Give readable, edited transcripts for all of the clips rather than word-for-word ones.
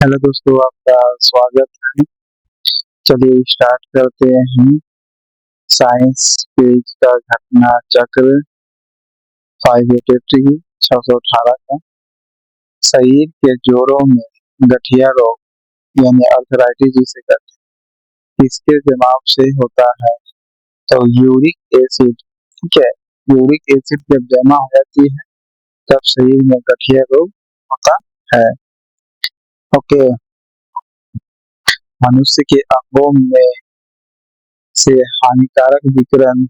Hello दोस्तों, आपका स्वागत है। चलिए स्टार्ट करते हैं साइंस पेज का घटना चक्र 583 618 का। शरीर के जोड़ों में गठिया रोग यानी अर्थराइटिस जिसे कहते हैं, किसके जमाव से होता है? तो यूरिक एसिड। ठीक है, यूरिक एसिड जब जमा हो जाती है तब शरीर में गठिया रोग होता है। ओके, मनुष्य के अंगों में से हानिकारक विकिरण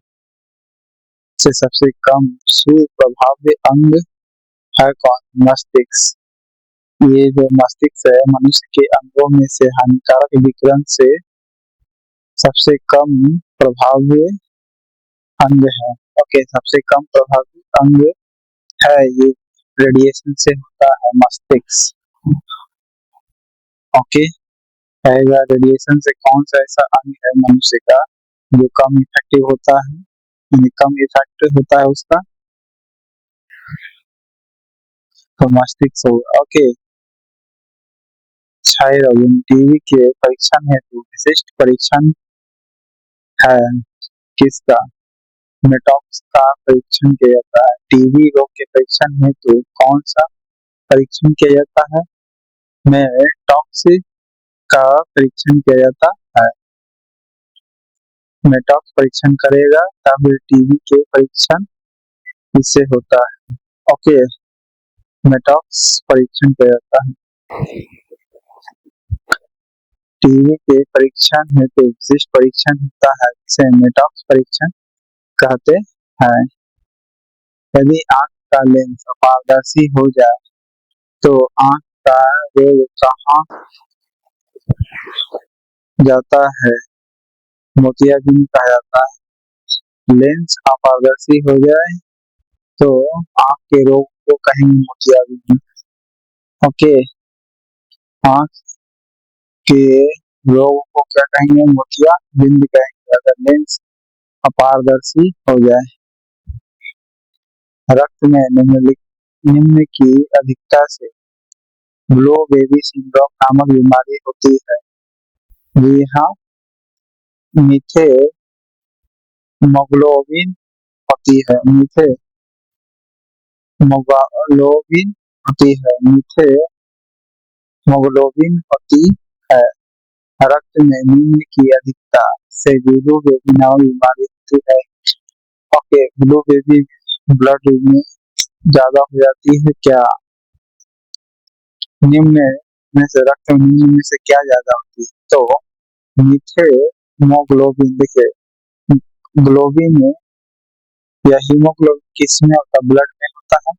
से सबसे कम सुप्रभावी अंग है कौन? मस्तिष्क। ये जो मस्तिष्क है मनुष्य के अंगों में से हानिकारक विकिरण से सबसे कम प्रभावी अंग है। ओके, सबसे कम प्रभावी अंग है ये। रेडिएशन से होता है मस्तिष्क। ओके, रहेगा रेडिएशन से कौन सा ऐसा अंग है मनुष्य का जो कम इफेक्टिव होता है, यानी कम इफेक्टिव होता है उसका, तो मस्तिष्क होगा। ओके, क्षयरोग टीबी के परीक्षण हेतु विशिष्ट परीक्षण है किसका? मेटॉक्स का परीक्षण किया जाता है। टीबी रोग के परीक्षण हेतु कौन सा परीक्षण किया जाता है? मेटॉक्स का परीक्षण किया जाता है। मेटॉक्स परीक्षण करेगा तब टीबी के परीक्षण इससे होता है। ओके, मेटॉक्स परीक्षण किया जाता है। टीबी के परीक्षण हेतु विशिष्ट परीक्षण होता है जिसे मेटॉक्स परीक्षण कहते हैं। यदि आंख का लेंस अपारदर्शी हो जाए तो आंख का रोग कहाँ जाता है? मोतियाबिंद कहा जाता है। लेंस अपारदर्शी हो जाए तो आंख के रोग को कहेंगे मोतियाबिंद। ओके, आंख के रोग को क्या कहेंगे? मोतियाबिंद कहेंगे अगर लेंस अपारदर्शी हो जाए। रक्त में निम्न की अधिकता से ब्लो बेबी सिंड्रोम नामक बीमारी होती है। जी हाँ, मीथेमोग्लोबिन होती है। मीथेमोग्लोबिन होती है। रक्त में निम्न की अधिकता से ब्लू बेबी नामक बीमारी होती है। ओके, ब्लू बेबी ब्लड में ज्यादा हो जाती है क्या? निम्न में से रक्त में निम्न में से क्या ज्यादा होती है? तो मीथेमोग्लोबिन। देखिए, ग्लोबिन या हीमोग्लोबिन किस में होता है? ब्लड में होता है।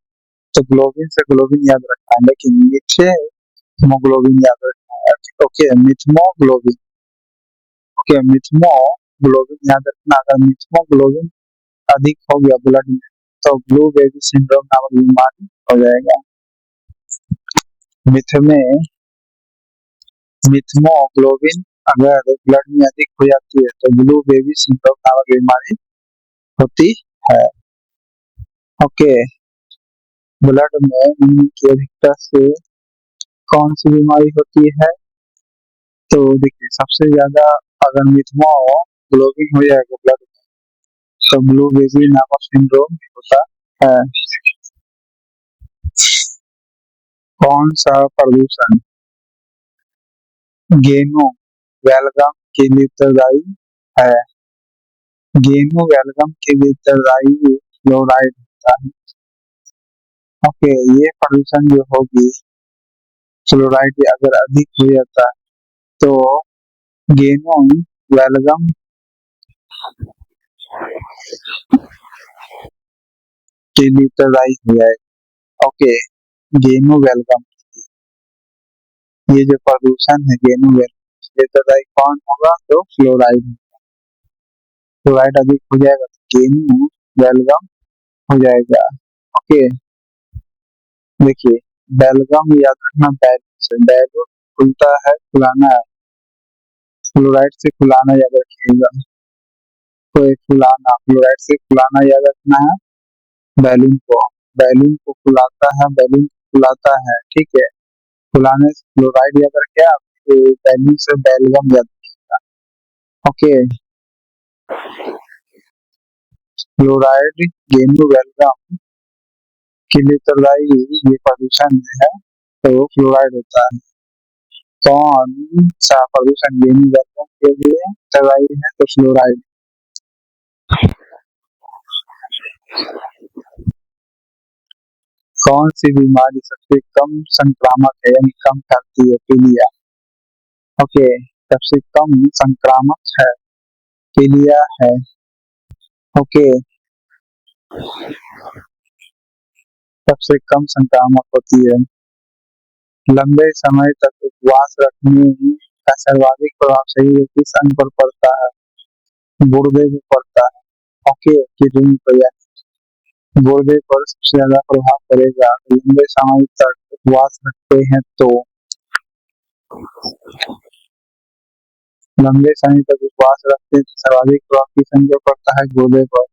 तो ग्लोबिन से ग्लोबिन याद रखना है, लेकिन मीथेमोग्लोबिन याद रखना है। ओके, मिथमोग्लोबिन। ओके, मिथमोग्लोबिन याद रखना। अगर मिथमोग्लोबिन अधिक हो गया ब्लड में तो ब्लू बेबी सिंड्रोम नामक बीमारी हो जाएगा। मिथमोग्लोबिन अगर ब्लड में अधिक हो जाती है तो ब्लू बेबी सिंड्रोम नामक बीमारी होती है। ओके, ब्लड में निम्न की अधिकता से कौन सी बीमारी होती है? तो देखिए, सबसे ज्यादा अगर मिथमोग्लोबिन हो जाएगा ब्लड में तो ब्लू बेबी नामक सिंड्रोम होता है। कौन सा प्रदूषण गेनो वैल्गम के लिए उत्तरदायी है? गेनो वैल्गम के लिए उत्तरदायी फ्लोराइड होता है। ओके, ये प्रदूषण जो होगी फ्लोराइड अगर अधिक हो जाता है तो गेनो वैल्गम के लिए उत्तरदायी हो जाएगा। ओके, गेनो वैल्गम, ये जो प्रदूषण है गेनो वैल्गम के उत्तरदायी कौन होगा? तो फ्लोराइड। फ्लोराइड अधिक हो जाएगा तो गेनो वैल्गम हो जाएगा। ओके, देखिए, बैलगम याद रखना। बैलून से बैलून खुलता है, फुलाना है। फ्लोराइड से फुलाना याद रखिएगा। तो फुलाना, फ्लोराइड से फुलाना याद रखना है। बैलून को फुलाता है, बैलून को फुलाता है। ठीक है, फुलाने से क्लोराइड याद रखे आप, बैलिंग से बैलगम याद रखिएगा। ओके, क्लोराइड, गेंदू, बैलगम के लिए उत्तरदायी ये प्रदूषण है, तो वो फ्लोराइड होता है। कौन सा प्रदूषण गेंदू बैलगम के लिए उत्तरदायी है, तो फ्लोराइड। कौन सी बीमारी सबसे कम संक्रामक है, यानी कम फैलती है, पीलिया। ओके, सबसे कम संक्रामक है, पीलिया है। ओके, सबसे कम संक्रामक होती है। लंबे समय तक उपवास रखने का सर्वाधिक प्रभाव शरीर के किस अंग पर पड़ता है, गुर्दे पर पड़ता है। ओके, किडनी पर या गुर्दे पर सबसे ज्यादा प्रभाव पड़ेगा। लंबे समय तक उपवास रखते हैं तो लंबे समय तक उपवास रखते हैं तो सर्वाधिक प्रभाव किस अंग पर पड़ता है, गुर्दे पर।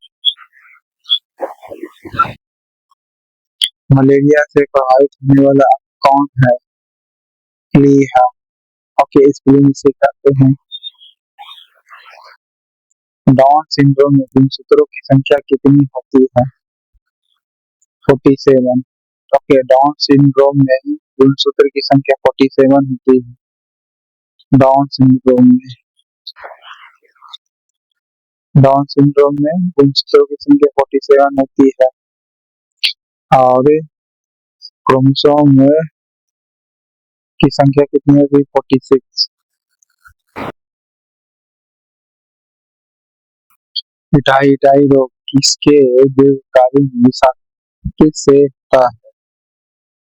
मलेरिया से प्रभावित होने वाला कौन है, प्लीहा। ओके, इसलिए इसे कहते हैं। डाउन सिंड्रोम में गुणसूत्रों की संख्या कितनी होती है, 47। ओके, डाउन सिंड्रोम में गुणसूत्र की संख्या 47 होती है। डाउन सिंड्रोम में गुणसूत्रों की संख्या 47 होती है। और क्रोमोसोम की संख्या कितनी होती है, 46। इटाई रोग किसके दीर्घकालीन विषाक्तता से होता है,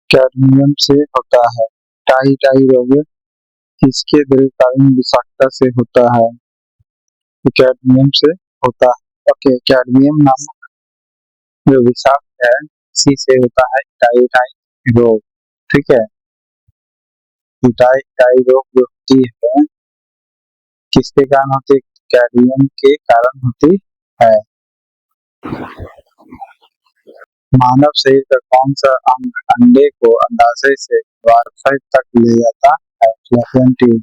कैडमियम से होता है। इटाई रोग किसके दीर्घकालीन विषाक्तता से होता है, कैडमियम से होता है। ओके, कैडमियम नामक जो विषाक्त है, इसी से होता है इटाई रोग। ठीक है, इटाई रोग जो होती है किसके कारण होती है, कैडमियम के कारण होती है। मानव शरीर का कौन सा अंग अंडे को अंडाशय से गर्भाशय तक ले जाता है, फैलोपियन ट्यूब।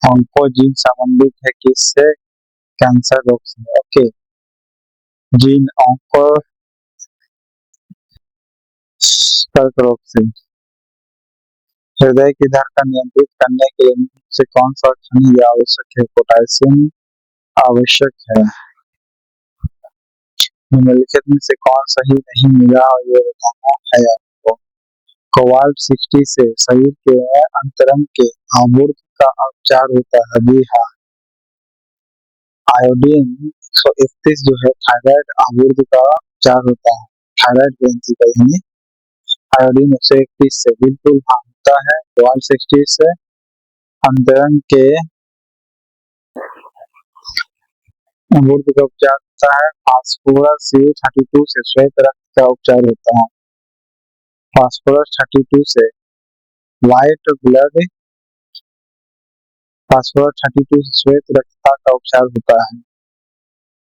ऑन्कोजीन संबंधित है किससे, कैंसर रोग से। ओके, जीन ऑन्को कर्क रोग से। हृदय की धड़कन नियंत्रित करने के लिए से कौन सा खनिज आवश्यक है, पोटेशियम आवश्यक है। निम्नलिखित में से कौन सही नहीं मिला और ये बताना है आपको। कोबाल्ट 60 से शरीर के अंतरंग के आवर्त का उपचार होता है, जी हाँ। आयोडीन 131 जो है थायराइड आवर्त का उपचार होता है, थायराइड ग्रंथि का, यानी आयोडीन 131 से बिल्कुल हाँ होता है। कोबाल्ट 60 से अंतरंग के आवर्त का उपचार होता है। फास्फोरस 32 से श्वेत रक्त का उपचार होता है, फास्फोरस 32 से व्हाइट ब्लड, फास्फोरस 32 से श्वेत रक्तता का उपचार होता है।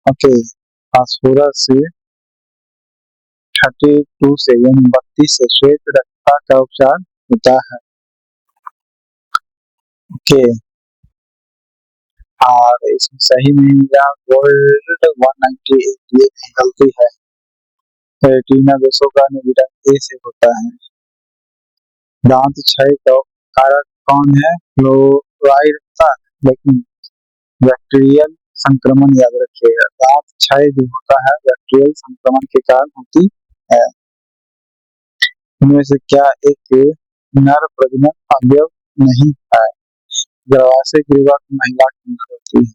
ओके, फास्फोरस 32 से यानी 32 से श्वेत रक्तता का उपचार होता है। ओके, और इसमें सही नहीं मिला, गोल्ड 198, ये गलती है। रेटिना दोषों का विटामिन ए से होता है। दांत क्षय का कारक कौन है, फ्लोराइड होता है, लेकिन बैक्टीरियल संक्रमण याद रखिएगा। दांत क्षय जो होता है बैक्टीरियल संक्रमण के कारण होती है। इनमें से क्या एक नर प्रजनन अवयव नहीं है, गर्भाशय ग्रीवा महिला के अंदर होती है।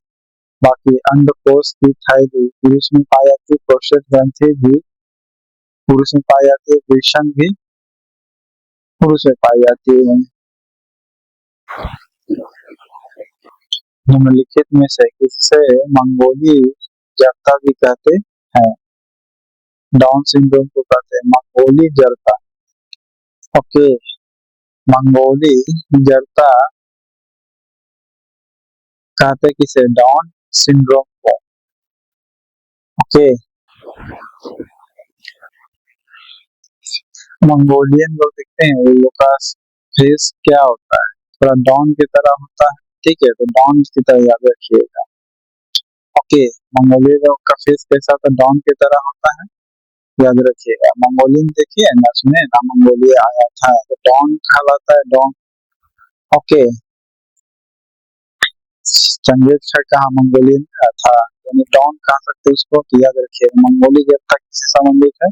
बाकी अंडकोश की थैली पुरुष में पाई जाती है, प्रोस्टेट ग्रंथि भी पुरुष में पाई जाती है, वृषण भी पुरुष में पाई जाती है। निम्नलिखित में से किससे मंगोली जड़ता भी कहते हैं, डाउन सिंड्रोम को कहते हैं मंगोली जड़ता। ओके, मंगोली जड़ता कहते हैं किसे, डाउन सिंड्रोम को। ओके, मंगोलियन लोग दिखते हैं, वो लोग का फेस क्या होता है, थोड़ा डॉन की तरह होता है। ठीक है, तो डॉन की तरह याद रखिएगा। ओके, मंगोलियन लोग का फेस कैसा होता है, डॉन की तरह होता है, याद रखिएगा। मंगोलियन देखिए ना, सुने ना, मंगोलिया आया था तो डॉन कहलाता है, डॉन। ओके, चंगेज खा कहा मंगोलियन का था, यानी डॉन कह सकते उसको, तो याद रखिएगा मंगोली जब तक किससे संबंधित है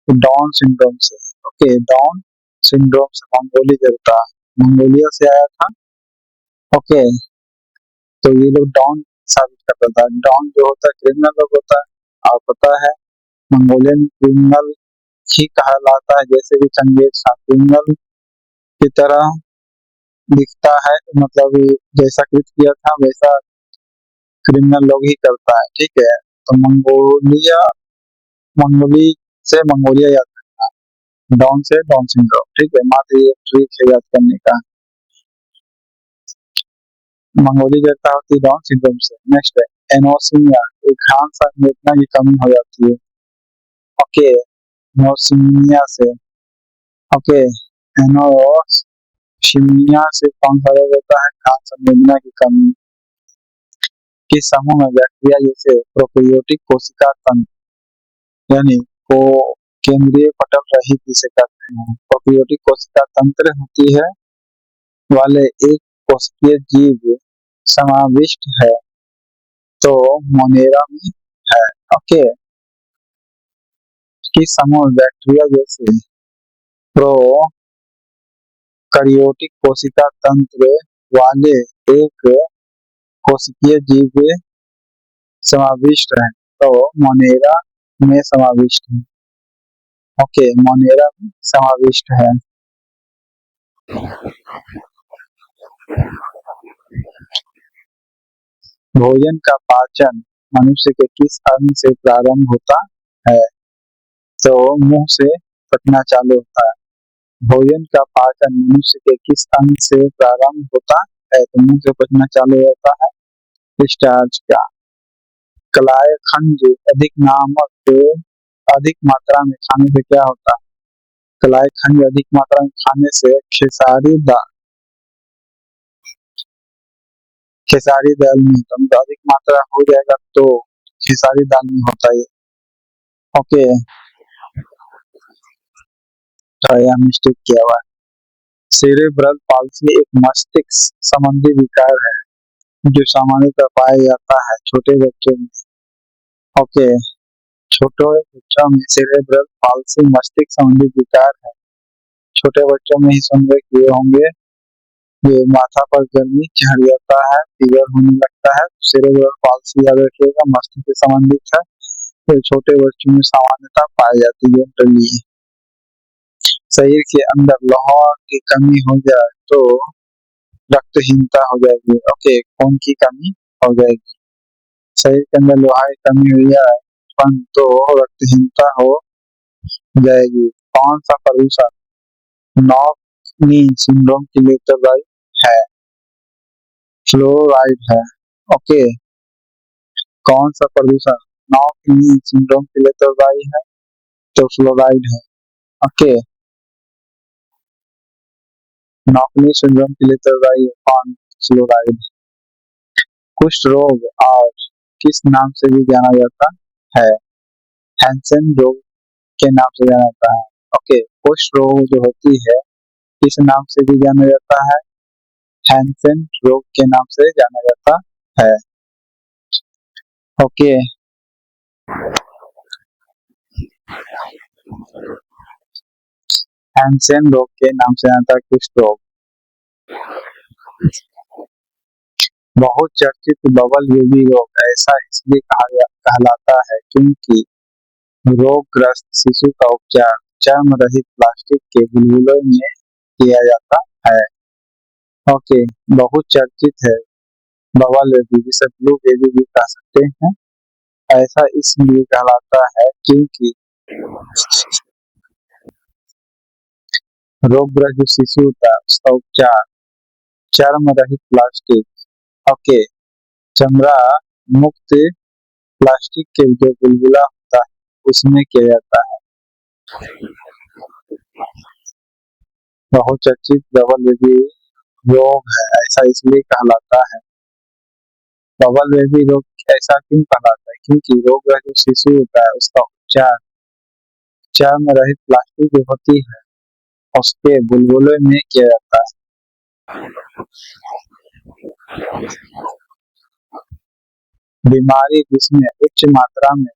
तो डाउन सिंड्रोम से। ओके, डाउन सिंड्रोम से मंगोली जड़ता मंगोलिया से आया था। ओके, तो ये लोग डाउन साबित करता था। डाउन जो होता है क्रिमिनल लोग होता है, और पता है मंगोलियन क्रिमिनल ही कहलाता है, जैसे भी चंगेज खान क्रिमिनल की तरह दिखता है, मतलब जैसा कृत किया था वैसा क्रिमिनल लोग ही करता है। ठीक है, तो मंगोलिया, मंगोली से मंगोलिया याद रखना, डाउन से डाउन सिंड्रोम। ठीक है, मात्र ये ट्रिक है याद करने का। मंगोली जड़ता होती है डाउन सिंड्रोम से। नेक्स्ट है एनोसिमिया, एक घ्राण संवेदना की कमी हो जाती है। ओके, एनोसिमिया से। ओके, एनोसिमिया से कौन सा रोग होता है, घ्राण संवेदना की कमी। किस समूह में बैक्टीरिया जैसे प्रोकैरियोटिक कोशिका तंत्र, यानी को केंद्रीय पटल रहित जिसे कहते हैं, प्रोकैरियोटिक कोशिका तंत्र होती है वाले एक कोशिकीय जीव समाविष्ट है, तो मोनेरा में है। ओके, किस समूह में बैक्टीरिया जैसे प्रोकैरियोटिक कोशिका तंत्र वाले एक कोशिकीय जीव समाविष्ट है, तो मोनेरा में समाविष्ट है। ओके, मोनेरा में समाविष्ट है। भोजन का पाचन मनुष्य के किस अंग से प्रारंभ होता है, तो मुंह से पचना चालू होता है। भोजन का पाचन मनुष्य के किस अंग से प्रारंभ होता है, तो मुंह से पचना चालू होता है। स्टार्च का कलाय खनिज अधिक नामक अधिक मात्रा में खाने से क्या होता है, कलाय खनिज अधिक मात्रा में खाने से खेसारी दाल में होता है, मतलब अधिक मात्रा हो जाएगा तो खेसारी दाल में होता है। ओके, तो यह मिस्टेक किया हुआ है। सेरेब्रल पाल्सी एक मस्तिष्क संबंधी विकार है जो सामान्यतः पाया जाता है छोटे बच्चों में। ओके, छोटे बच्चों में सेरेब्रल पाल्सी मस्तिष्क संबंधी विकार है, छोटे बच्चों में ही सुन किए होंगे। ये माथा पर गर्मी चढ़ जाता है, फीवर होने लगता है, सेरेब्रल पाल्सी याद रखिएगा, मस्तिष्क से संबंधित है, तो छोटे बच्चों में सामान्यतः पाई जाती है। जनरली शरीर के अंदर लोहा की कमी हो जाए तो रक्तहीनता हो जाएगी। ओके, खून की कमी हो जाएगी, शरीर के अंदर लोहा की कमी हुई है तो रक्तहीनता हो जाएगी। कौन सा प्रदूषण नॉक-नी सिंड्रोम के लिए उत्तरदायी है, फ्लोराइड है। ओके, कौन सा प्रदूषण नॉक-नी सिंड्रोम के लिए उत्तरदायी है, तो फ्लोराइड है। ओके, नॉक-नी सिंड्रोम के लिए उत्तरदायी है कौन, फ्लोराइड। कुष्ठ रोग और किस नाम से भी जाना जाता है, हैंसेन रोग के नाम से जाना जाता है। ओके, कुष्ठ रोग जो होती है किस नाम से भी जाना जाता है, हैंसेन रोग के नाम से जाना जाता है। ओके, हैंसेन रोग के नाम से जाना जाता है कुष्ठ रोग। बहुत चर्चित बबल बेबी रोग ऐसा इसलिए कहलाता है क्योंकि रोगग्रस्त शिशु का उपचार चर्म रहित प्लास्टिक के बुलबुलों में किया जाता है। ओके, बहुत चर्चित है बबल बेबी, जिसे ब्लू बेबी भी कह सकते हैं, ऐसा इसलिए कहलाता है क्योंकि रोगग्रस्त जो शिशु होता है उसका उपचार चर्म रहित प्लास्टिक, ओके, चमड़ा मुक्त प्लास्टिक के जो बुलबुला होता है उसमें किया जाता है। बहुचर्चित डबल बेबी रोग है, ऐसा इसलिए कहलाता है। डबल बेबी रोग ऐसा क्यों कहलाता है? क्योंकि रोग जो शिशु होता है उसका उपचार में रहित प्लास्टिक जो होती है उसके बुलबुले में किया जाता है। बीमारी जिसमें उच्च मात्रा में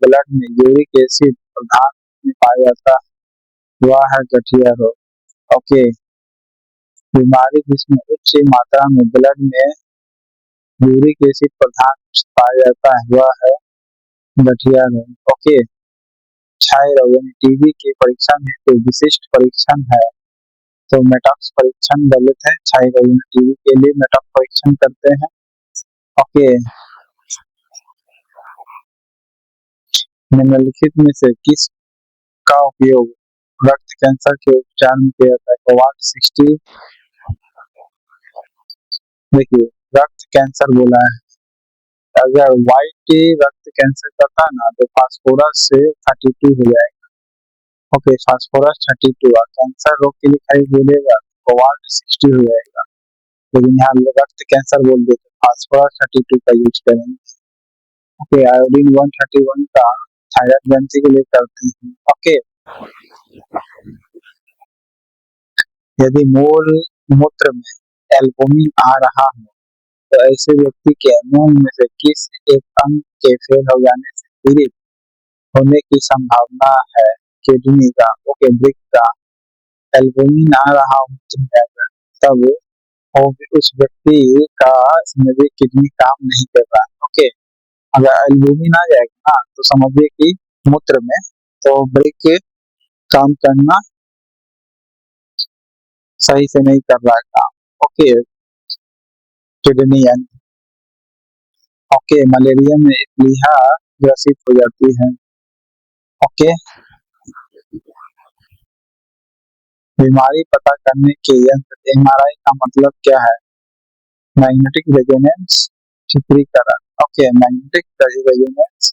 ब्लड में यूरिक एसिड प्रदान में पाया जाता है वह है गठिया रोग। ओके, बीमारी जिसमें उच्च मात्रा में ब्लड में यूरिक एसिड प्रदान पाया जाता है वह है गठिया रोग। ओके, क्षय रोग यानी टीबी के परीक्षण है तो विशिष्ट परीक्षण है तो मेटॉक्स परीक्षण गलत है। क्षय रोग यानी टीबी के लिए मेटॉक्स परीक्षण करते हैं। ओके, निम्नलिखित में से किस का उपयोग रक्त कैंसर के उपचार में किया जाता है? कोवाल्ट 60। देखिए, रक्त कैंसर बोला है, अगर व्हाइट रक्त कैंसर करता है ना तो फास्फोरस से 32 हो जाएगा। ओके, फास्फोरस 32 और कैंसर रोग के लिए खाली बोलेगा कोवाल्ट 60 हो जाएगा, लेकिन यहाँ रक्त कैंसर बोल देते फास्फोरस 32 का यूज करेंगे। ओके, आयोडीन 131 का थायराइड ग्रंथि के लिए करते हैं। ओके, यदि मूत्र में एल्बुमिन आ रहा हो तो ऐसे व्यक्ति के मूल में से किस एक अंग के फेल हो जाने से पीड़ित होने की संभावना है? किडनी का। ओके, वृक्क का। एल्बुमिन आ रहा हो तब उस व्यक्ति का किडनी काम नहीं कर रहा है। ओके, अगर एल्बुमिन आ जाएगा ना तो समझिए कि मूत्र में तो वृक्क काम करना सही से नहीं कर रहा है काम। ओके, किडनी यानी। ओके, मलेरिया में प्लीहा ग्रसित हो जाती है। ओके, बीमारी पता करने के यंत्र एमआरआई का मतलब क्या है? मैग्नेटिक रेजोनेंस चित्रीकरण। ओके, मैग्नेटिक रेजोनेंस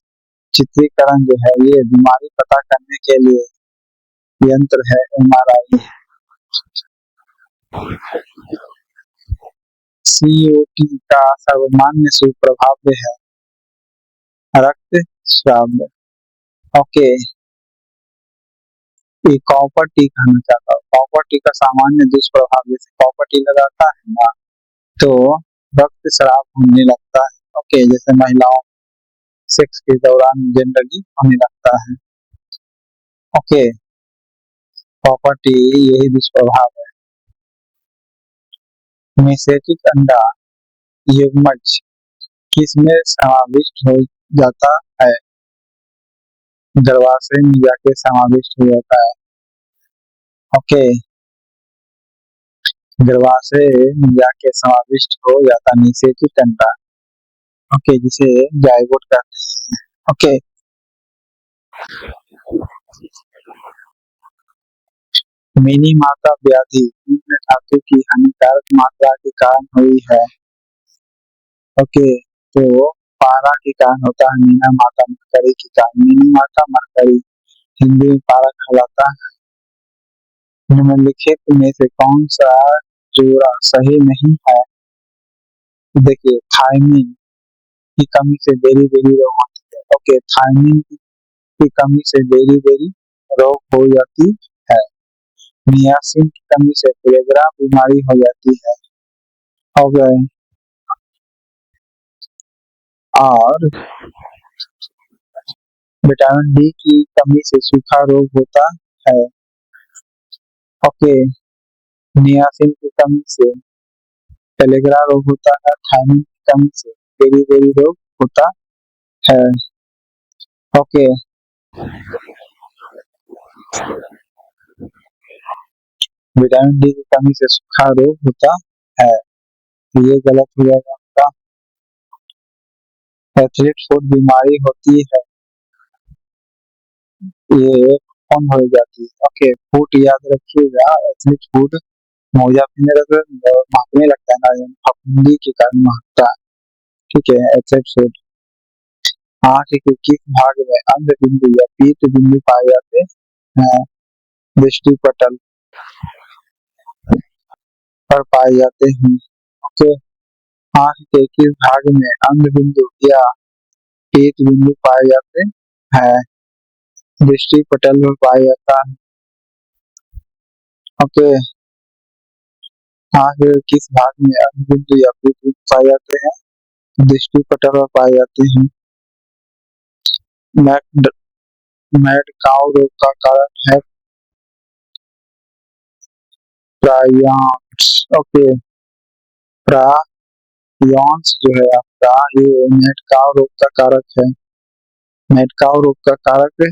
चित्रीकरण जो है ये बीमारी पता करने के लिए यंत्र है एमआरआई। सीओटी का सर्वमान्य सुप्रभाव है रक्त स्राव। ओके, ये कॉपर टी कहना चाहता हूँ। कॉपर टी का सामान्य दुष्प्रभाव जैसे कॉपर टी लगाता है ना तो रक्त स्राव होने लगता है। ओके, जैसे महिलाओं सेक्स के दौरान जनरली होने लगता है। ओके, कॉपर टी यही दुष्प्रभाव है। निषेचित अंडा युग्मज किसमें समाविष्ट हो जाता है? गर्भाशय में जाके समाविष्ट हो जाता है। ओके, गर्भाशय में जाके समाविष्ट हो जाता निषेचित अंडा। ओके, जिसे जायगोट कहते हैं। ओके, मिनी माता व्याधि निम्न धातु की हानिकारक मात्रा के कारण हुई है। ओके, तो पारा के कारण होता है, मीना माता मरकरी के कारण। मिनी माता मरकरी हिंदी में पारा कहलाता है। निम्नलिखित में से कौन सा जोड़ा सही नहीं है? देखिए, थायमिन की कमी से बेरी बेरी रोग होती है। ओके, थायमिन की कमी से बेरी बेरी रोग हो जाती है। नियासिन की कमी से पेलेग्रा बीमारी हो जाती है। हो गए। और विटामिन डी की कमी से सूखा रोग होता है। ओके, नियासिन की कमी से पेलेग्रा रोग होता है। थायमिन की कमी से बेरी बेरी रोग होता है। ओके, विटामिन डी की कमी से सूखा रोग होता है, ये गलत हो जाएगा आपका। एथलीट फुट बीमारी होती है, ये कौन हो जाती है? ओके, फुट याद रखिएगा, एथलीट फुट मोजा पहने रहते हैं महकने लगता है ना, फफूंदी के कारण महकता है। ठीक है, एथलीट फुट। आंख के किस भाग में अंध बिंदु या पीत बिंदु पाए जाते हैं? दृष्टि पटल। पर पाए जाते हैं। ओके, आंख के किस भाग में अंध बिंदु या पीत बिंदु पाए जाते हैं? दृष्टि पटल में पाया जाता है। ओके, आंख के किस भाग में अंध बिंदु या पीत बिंदु पाए जाते हैं? दृष्टि पटल में पाए जाते हैं। मैड मैड काउ रोग का कारण है प्रायॉन्स। ओके, प्रायॉन्स जो है आपका, ये मैड काउ रोग का कारक है। मैड काउ रोग का कारक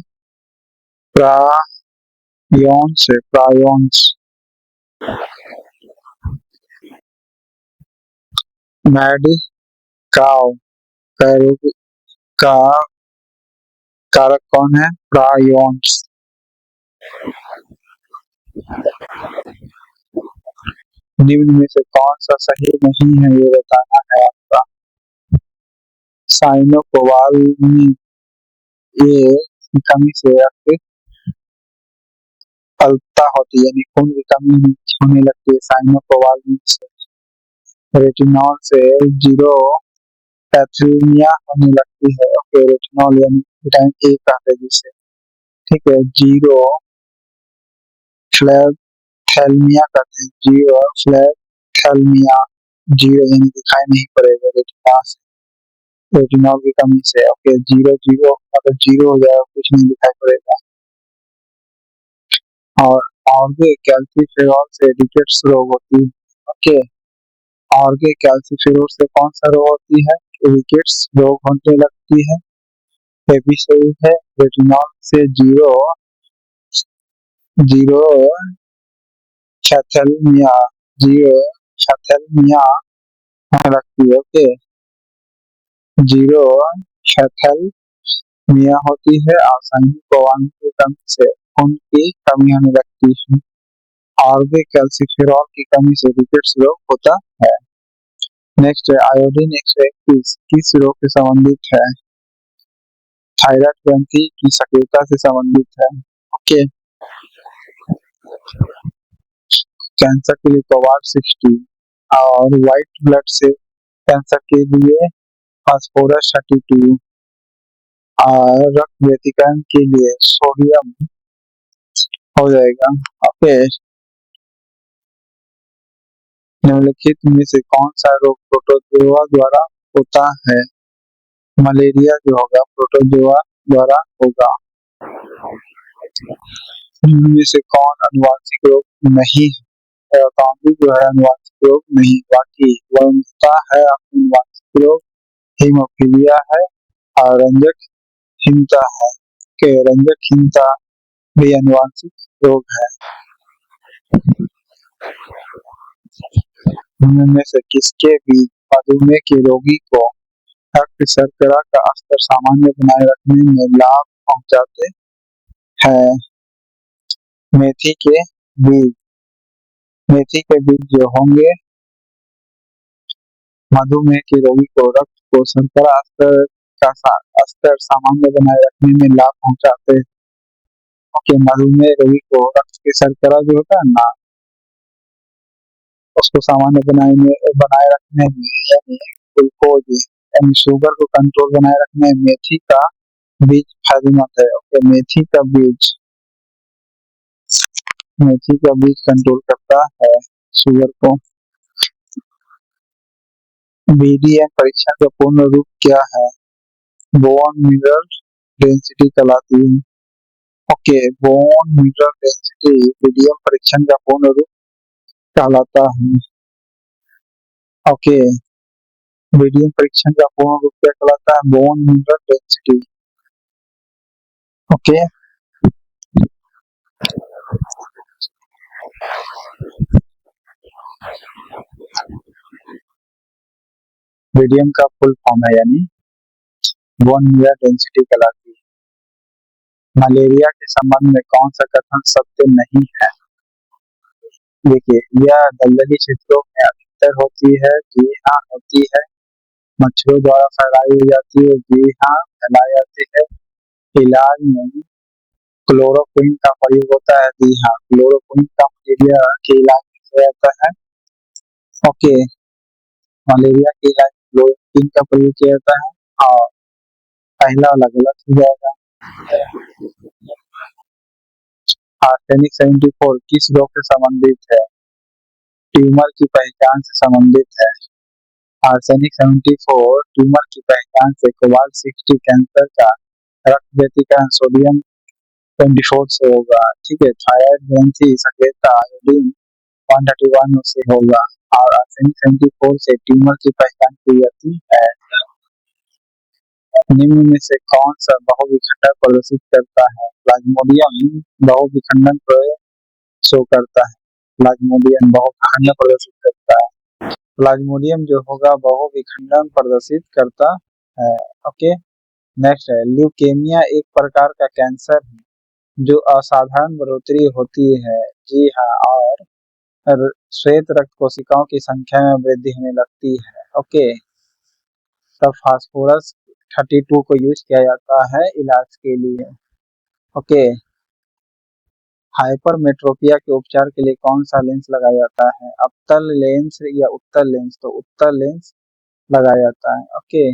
प्रायॉन्स है, प्रायॉन्स। मैड काउ का रोग का कारक कौन है? प्रायॉन्स। निम्न में से कौन सा सही नहीं है, ये बताना है आपका। साइनोकोवालमी, ये कमी से आपके अल्पता होती है, यानी खून की कमी होने लगती है साइनोकोवालमी से। रेटिनॉल से जीरो पैथीमिया होने लगती है। ओके, रेटिनॉल यानी विटामिन ए कहते हैं जिसे, ठीक है। जीरो फ्लैथेलमिया कहते हैं, जीरो फ्लैथेलमिया, जीरो यानी दिखाई नहीं पड़ेगा रेटिना से, रेटिनॉल की कमी से। ओके, जीरो जीरो मतलब जीरो हो जाएगा, कुछ नहीं दिखाई पड़ेगा। और भी कैल्सीफेरॉल से रिकेट्स रोग होती है। ओके, और भी कैल्सीफेरॉल से कौन सा रोग होती है? रिकेट्स रोग होने लगती है। ये भी सही है। रेटिनॉल से जीरो जीरो छैथेलमिया, जीरो छैथेलमिया होने लगती है। ओके, जीरो छैथेलमिया होती है, आसानी कोवान की कमी से खून की कमी होने लगती है। और भी कैल्सीफेरॉल की कमी से रिकेट्स रोग होता है। नेक्स्ट है आयोडीन 131 किस रोग से संबंधित है? थायराइड ग्रंथि की सक्रियता से संबंधित है। ओके, कैंसर के लिए कोवाड 60 और व्हाइट ब्लड से कैंसर के लिए फास्फोरस 32 और रक्त व्यतिकरण के लिए सोडियम हो जाएगा। ओके, निम्नलिखित में से कौन सा रोग प्रोटोजोआ द्वारा होता है? मलेरिया जो होगा प्रोटोजोआ द्वारा होगा। इनमें से कौन अनुवांशिक रोग नहीं है? तांबी जो है अनुवांशिक रोग नहीं, बाकी वंशता है अनुवांशिक रोग, हीमोफीलिया है और रंजकहीनता है। के रंजकहीनता भी अनुवांशिक रोग है। इनमें से किसके भी मधुमेह के रोगी को रक्त शर्करा का स्तर सामान्य बनाए रखने में लाभ पहुंचाते हैं? मेथी के बीज। मेथी के बीज जो होंगे मधुमेह के रोगी को रक्त को शर्करा स्तर का स्तर सामान्य बनाए रखने में लाभ पहुंचाते हैं। ओके, मधुमेह रोगी को रक्त के शर्करा जो होता है ना, उसको सामान्य बनाए रखने में, यानी ग्लूकोज यानी शुगर को कंट्रोल बनाए रखने में मेथी का बीज फायदेमंद है। ओके, मेथी का बीज कंट्रोल करता है शुगर को। बीडीएम परीक्षण का पूर्ण रूप क्या है? बोन मिनरल डेंसिटी कहलाती है। Okay, bone mineral density BDM परीक्षण का पूर्ण रूप कहलाता है। ओके, बीडीएम परीक्षण का पूर्ण रूप क्या कहलाता है? Bone mineral density. Okay, BDM का फुल फॉर्म है, यानी बोन मिनरल डेंसिटी कहलाती है। मलेरिया के संबंध में कौन सा कथन सत्य नहीं है? देखिए, यह दलदली क्षेत्रों में अधिकतर होती है। जी हाँ, होती है। मच्छरों द्वारा फैलाई जाती है। जी हाँ, फैलाई जाती है। इलाज में क्लोरोक्विन का प्रयोग होता है। जी हाँ, क्लोरोक्विन का मलेरिया के इलाज में किया जाता है। ओके, मलेरिया के इलाज में क्लोरोक्विन का प्रयोग किया जाता है। और पहला वाला गलत हो जाएगा। आर्सेनिक 74 किस रोग से संबंधित है? ट्यूमर की पहचान से संबंधित है। आर्सेनिक 74 ट्यूमर की पहचान से, कोबाल्ट 60 कैंसर का, रक्त व्यतिकरण सोडियम 24 से होगा। ठीक है, थायराइड ग्रंथि सक्रियता आयोडीन 131 से होगा। और आर्सेनिक 74 से ट्यूमर की पहचान की जाती है। निम्न में से कौन सा बहुविखंडन प्रदर्शित करता है? प्लाज्मोडियम बहुविखंडन शो करता है। प्लाज्मोडियम बहुविखंडन प्रदर्शित करता है। प्लाज्मोडियम जो होगा बहुविखंडन प्रदर्शित करता है। ओके, नेक्स्ट है, ल्यूकेमिया एक प्रकार का कैंसर है जो असाधारण बढ़ोतरी होती है। जी हाँ, और श्वेत रक्त कोशिकाओं की संख्या में वृद्धि होने लगती है। ओके, तब फास्फोरस 32 को यूज किया जाता है इलाज के लिए। ओके, हाइपरमेट्रोपिया के उपचार के लिए कौन सा लेंस लगाया जाता है? अवतल लेंस या उत्तल लेंस? तो उत्तल लेंस लगाया जाता है। ओके,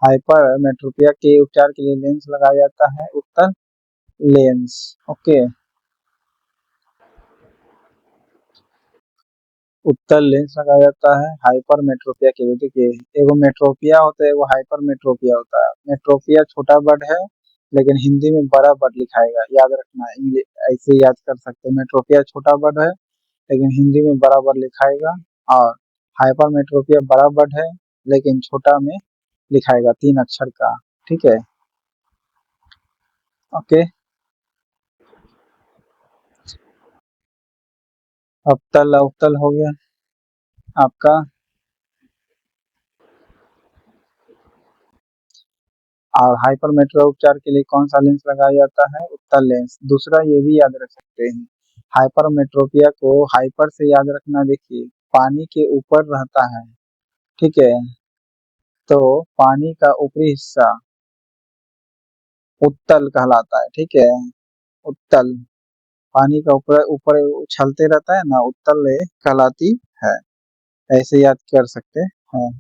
हाइपरमेट्रोपिया के उपचार के लिए लेंस लगाया जाता है उत्तल लेंस। ओके, उत्तल लेंस लगाया जाता है हाइपरमेट्रोपिया के लिए। देखिए, एगो मेट्रोपिया होता है, एगो हाइपरमेट्रोपिया होता है। मेट्रोपिया छोटा बर्ड है, लेकिन हिंदी में बड़ा बर्ड लिखाएगा, याद रखना। ऐसे याद कर सकते हैं, मेट्रोपिया छोटा बर्ड है लेकिन हिंदी में बड़ा बर्ड लिखाएगा। और हाइपरमेट्रोपिया बड़ा बर्ड है लेकिन छोटा में लिखाएगा, 3 अक्षर का। ठीक है, ओके। अवतल अवतल हो गया आपका। और हाइपरमेट्रो उपचार के लिए कौन सा लेंस लगाया जाता है? उत्तल लेंस। दूसरा ये भी याद रख सकते हैं, हाइपरमेट्रोपिया को हाइपर से याद रखना। देखिए, पानी के ऊपर रहता है, ठीक है, तो पानी का ऊपरी हिस्सा उत्तल कहलाता है। ठीक है, उत्तल, पानी का ऊपर ऊपर उछलते रहता है ना, उत्तल कहलाती है। ऐसे याद कर सकते हैं।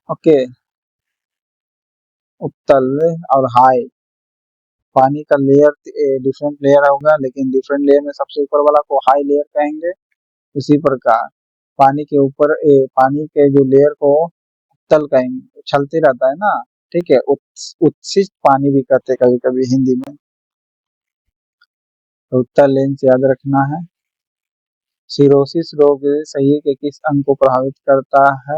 ओके, उत्तल और हाई, पानी का लेयर डिफरेंट लेयर होगा, लेकिन डिफरेंट लेयर में सबसे ऊपर वाला को हाई लेयर कहेंगे। उसी प्रकार पानी के ऊपर पानी के जो लेयर को उत्तल कहेंगे, उछलते रहता है ना। ठीक है, उच्छिष्ट पानी भी कहते कभी कभी हिंदी में। तो उत्तल लेंस याद रखना है। सिरोसिस रोग शरीर के किस अंग को प्रभावित करता है?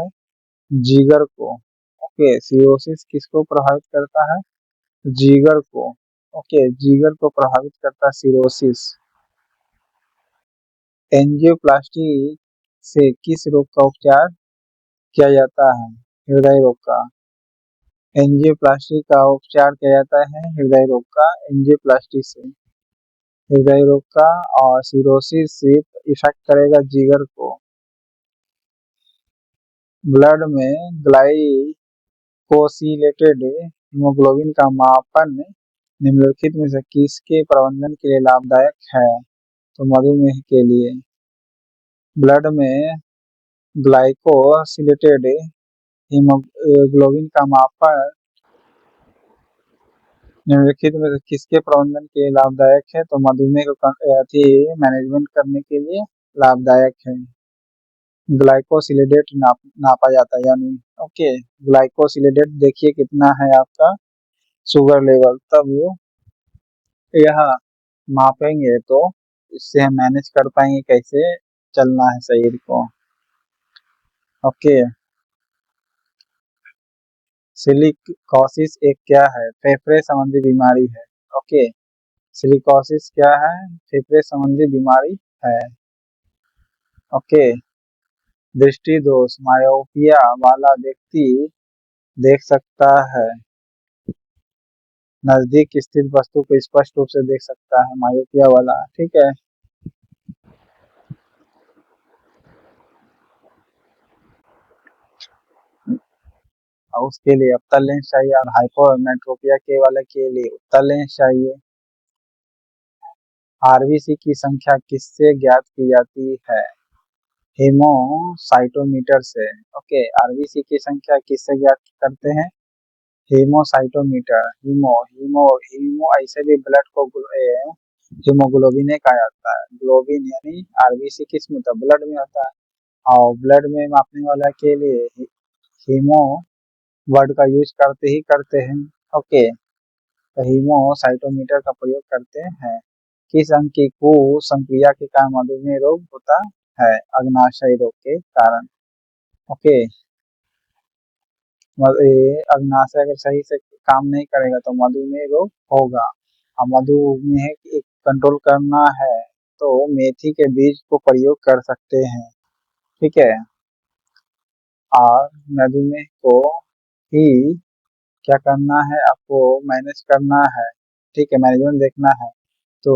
जिगर को। ओके, सिरोसिस किसको प्रभावित करता है? जिगर को। ओके, जिगर को प्रभावित करता है सिरोसिस। एंजियोप्लास्टी से किस रोग का उपचार किया जाता है? हृदय रोग का। एंजियोप्लास्टी का उपचार किया जाता है हृदय रोग का, एंजियोप्लास्टी से हृदय रोग का। और सिरोसिस सिर्फ इफेक्ट करेगा जिगर को। ब्लड में ग्लाइकोसिलेटेड हीमोग्लोबिन का मापन निम्नलिखित में से किसके प्रबंधन के लिए लाभदायक है? तो मधुमेह के लिए। ब्लड में ग्लाइकोसिलेटेड हीमोग्लोबिन का मापन निम्नलिखित में से किसके प्रबंधन के लिए लाभदायक है? तो मधुमेह को मैनेजमेंट करने के लिए लाभदायक है। ग्लाइकोसिलेटेड नापा जाता है यानी। ओके, ग्लाइकोसिलेटेड देखिए कितना है आपका शुगर लेवल, तब यह मापेंगे तो इससे हम मैनेज कर पाएंगे कैसे चलना है शरीर को। ओके, सिलिकोसिस एक क्या है? फेफड़े संबंधी बीमारी है। ओके, सिलिकोसिस क्या है? फेफड़े संबंधी बीमारी है। ओके, दृष्टि दोष मायोपिया वाला व्यक्ति देख सकता है, नजदीक स्थित वस्तु को स्पष्ट रूप से देख सकता है, मायोपिया वाला। ठीक है, और उसके लिए अवतल लेंस चाहिए, और हाइपोमेट्रोपिया के वाले के लिए उत्तल लेंस चाहिए। आरबीसी की संख्या किससे ज्ञात की जाती है? हीमोसाइटोमीटर से। ओके, आरबीसी की संख्या किससे ज्ञात करते हैं? हीमोसाइटोमीटर। हीमो हीमो हीमो ऐसे भी ब्लड को हीमोग्लोबिन कहा जाता है। ग्लोबिन यानी आरबीसी किस में होता है? ब्लड में होता है। और ब्लड में मापने वाला के लिए हीमो वर्ड का यूज करते ही करते हैं। ओके, तो हीमोसाइटोमीटर का प्रयोग करते हैं। किस अंग की कुसंक्रिया के कारण मधुमेह रोग होता है? अग्नाशय रोग के कारण। ओके, अग्नाशय अगर सही से काम नहीं करेगा तो मधुमेह रोग होगा। और मधुमेह कंट्रोल करना है तो मेथी के बीज को प्रयोग कर सकते हैं। ठीक है, और मधुमेह को ही क्या करना है, आपको मैनेज करना है। ठीक है, मैनेजमेंट देखना है तो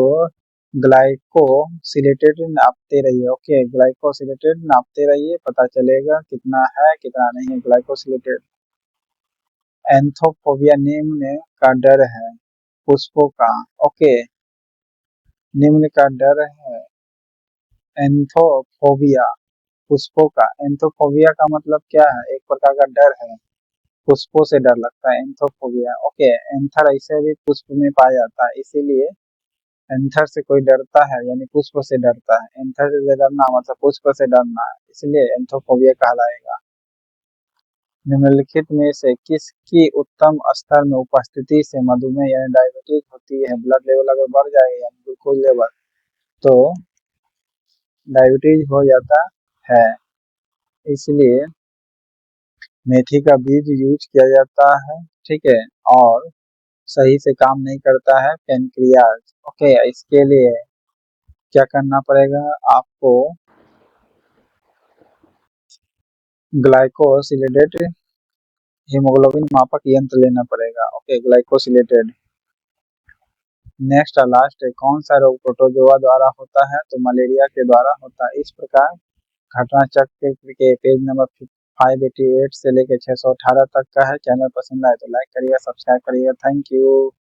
ग्लाइकोसिलेटेड नापते रहिए। ओके, ग्लाइकोसिलेटेड नापते रहिए, पता चलेगा कितना है कितना नहीं है ग्लाइकोसिलेटेड। एंथोफोबिया निम्न का डर है पुष्पों का। ओके, निम्न का डर है एंथोफोबिया पुष्पों का। एंथोफोबिया का मतलब क्या है? एक प्रकार का डर है, पुष्पों से डर लगता है, एंथोफोबिया। ओके, एंथर ऐसे भी पुष्प में पाया जाता है, इसीलिए एंथर से कोई डरता है यानी पुष्प से डरता है। एंथर से डरना मतलब पुष्प से डरना है, इसलिए एंथोफोबिया कहलाएगा। निम्नलिखित में से किसकी उत्तम स्तर में उपस्थिति से मधुमेह यानी डायबिटीज होती है? ब्लड लेवल अगर बढ़ जाएगा यानी ग्लूकोज लेवल तो डायबिटीज हो जाता है। इसलिए मेथी का बीज यूज किया जाता है। ठीक है, और सही से काम नहीं करता है पेनक्रियाज। ओके, इसके लिए क्या करना पड़ेगा आपको? ग्लाइकोसिलेटेड हीमोग्लोबिन मापक यंत्र लेना पड़ेगा। Okay, glycosylated. नेक्स्ट और लास्ट है, कौन सा रोग प्रोटोजोआ द्वारा होता है? तो मलेरिया के द्वारा होता है। इस प्रकार घटना चक्र के पेज नंबर 588 से लेकर 618 तक का है। चैनल पसंद आए तो लाइक करिएगा, सब्सक्राइब करिएगा। Thank you.